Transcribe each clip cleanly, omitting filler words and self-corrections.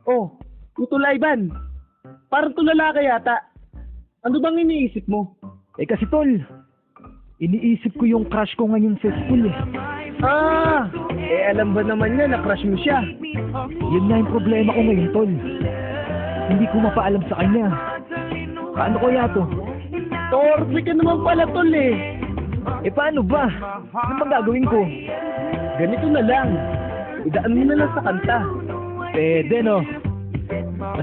Oh, Utol Ivan. Parang tulala ka yata. Ano bang iniisip mo? Eh kasi tol, iniisip ko yung crush ko ngayon sa school eh. Ah, alam ba naman niya na crush mo siya? Yun nga yung problema ko ngayon tol. Hindi ko mapaalam sa kanya. Paano kaya to? Torpe ka naman pala, tol eh. Eh paano ba? Ano bang gagawin ko? Ganito na lang. Idaan mo na lang sa kanta. Pwede no.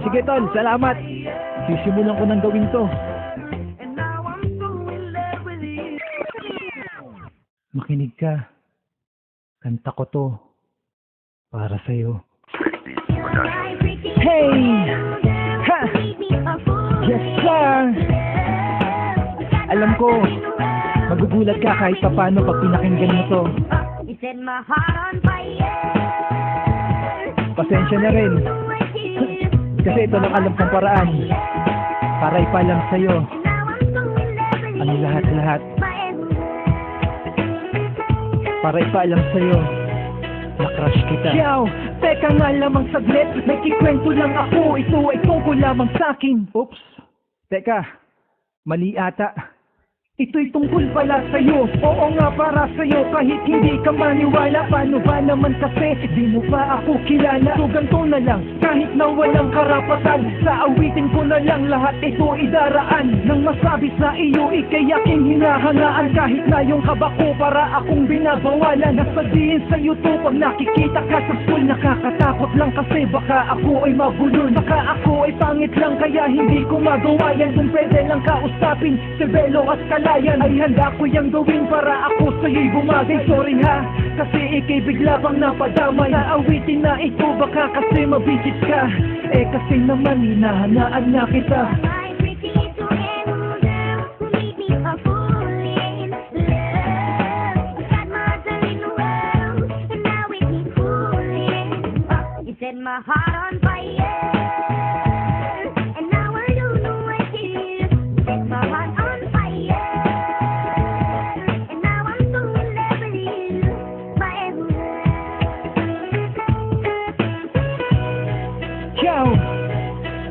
Sige tol, salamat. Sisimulan ko nang gawin to. Makinig ka. Kanta ko to. Para sa'yo. Hey! Ha! Yes sir! Alam ko, magugulat ka kahit paano pag pinakinggan mo to. Pasensya na rin. Kasi ito lang alam kong paraan para ipalam sa'yo ang lahat-lahat. Para ipalam sa'yo na crush kita. Yow! Teka nga lamang saglit, may kikwento lang ako. Ito ay tungkol lamang sa'kin. Oops! Teka, mali ata. Ito'y tungkol pala sa'yo. Oo nga, para sa'yo. Kahit hindi ka maniwala, paano ba naman kasi di mo pa ako kilala? So ganito na lang, kahit na walang karapatan, sa awitin ko na lang lahat ito idaraan. Nang masabi sa iyo, ikay aking hinahangaan. Kahit na yung kaba ko para akong binabawalan. Nasabihin sa'yo to pag nakikita ka sa school. Nakakatakot lang kasi baka ako ay mabulol. Baka ako ay pangit lang kaya hindi ko magawa yan. Kung pwede lang kausapin si Belo at Kalayan, ay handa ko yung gawin para ako sa'yo'y bumagay. Sorry ha, kasi ikay bigla bang napadamay. Naawitin na ito baka kasi mabisit ka. Eh kasi naman hinahanaan na kita. My heart on fire, and now I don't know what it is. Set my heart on fire, and now I'm so in love with you, forever. Yow!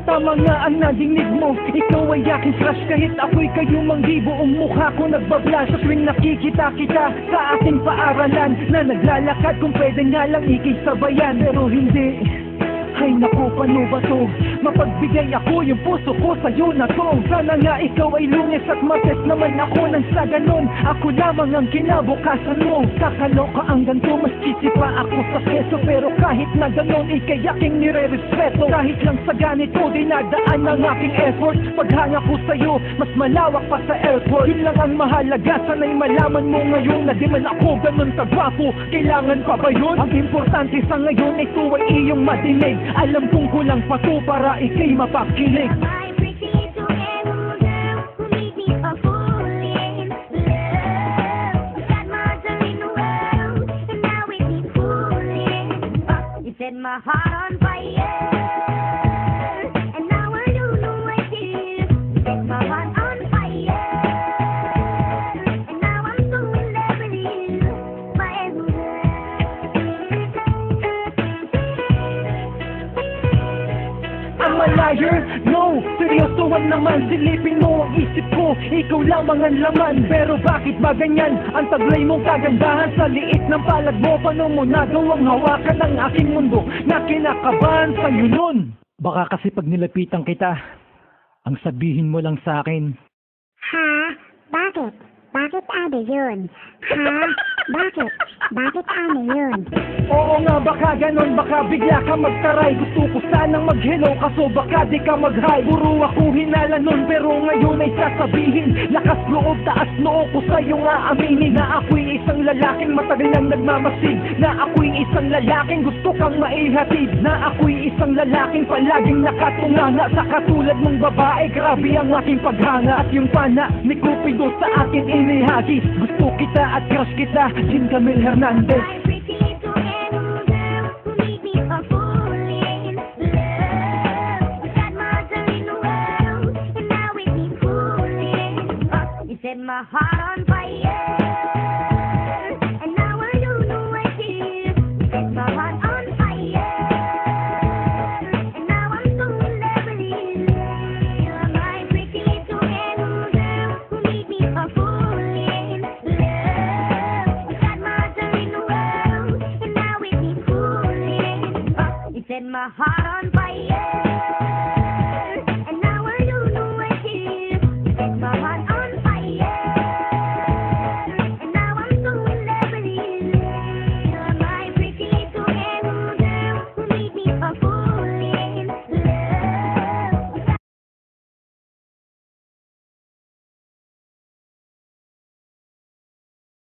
Tama nga ang nadinig mo. Ikaw ay aking crush kahit ako'y kayumang di. Buong mukha ko nagbabla sa tuwing nakikita kita sa ating paaralan na naglalakad. Kung pwede nga lang ikisabayan, pero hindi. Ay naku, paano ba to? Mapagbigay ako yung puso ko sa'yo na to. Sana nga ikaw ay lunes at mates naman ako. Nang sa ganon, ako lamang ang kinabukasan mo. Kakaloka ang ganito, mas pa ako sa keso. Pero kahit na ganon, ikay aking nire-respeto. Kahit lang sa ganito, dinadaan ang aking effort. Paghanga ko sa'yo, mas malawak pa sa airport. Yun lang ang mahalaga, sana'y malaman mo ngayon na di man ako ganon kagwapo. Kailangan pa ba yun? Ang importante sa ngayon, ito ay iyong madinig. Alam kong kulang pa to para ikay mapakilig. My pretty little animal girl who made me a fool in love. Got my heart in the world, and now it needs cooling. You set my heart on fire, and now I don't know what it is. You set my heart on fire, and now I'm so in love with you, forever. I'm a liar, no, seryosoan naman. Silipin mo ang isip ko, ikaw lamang ang laman. Pero bakit ba ganyan ang taglay mong kagandahan? Sa liit ng palad mo, paano mo nagawang hawakan ang aking mundo na kinakabahan sa'yo nun? Baka kasi pag nilapitan kita, ang sabihin mo lang sa akin, Ha? Bakit? Bakit ano yun? Ha? Bakit? Bakit ano yun? oo nga, baka ganon, baka bigla ka magtaray. Gusto ko sanang mag-hello, kaso baka di ka mag-hi. Puro ako hinala nun, pero ngayon ay sasabihin. Lakas loob, taas noo ko sa'yo nga aminin na ako'y isang lalaking matagal nang nagmamasid. Na ako'y isang lalaking gusto kang maihatid. Na ako'y isang lalaking palaging nakatunganga. Sa katulad mong babae, grabe ang aking paghanga. At yung pana ni Cupido sa akin inihagi. Gusto kita at crush kita, Jim Camille Hernandez. My pretty little animal girl who made me a fool in love. Got my heart in the world, and now it needs cooling. You set my heart on fire, and now I don't know what it is. You set my heart on fire, and mahal.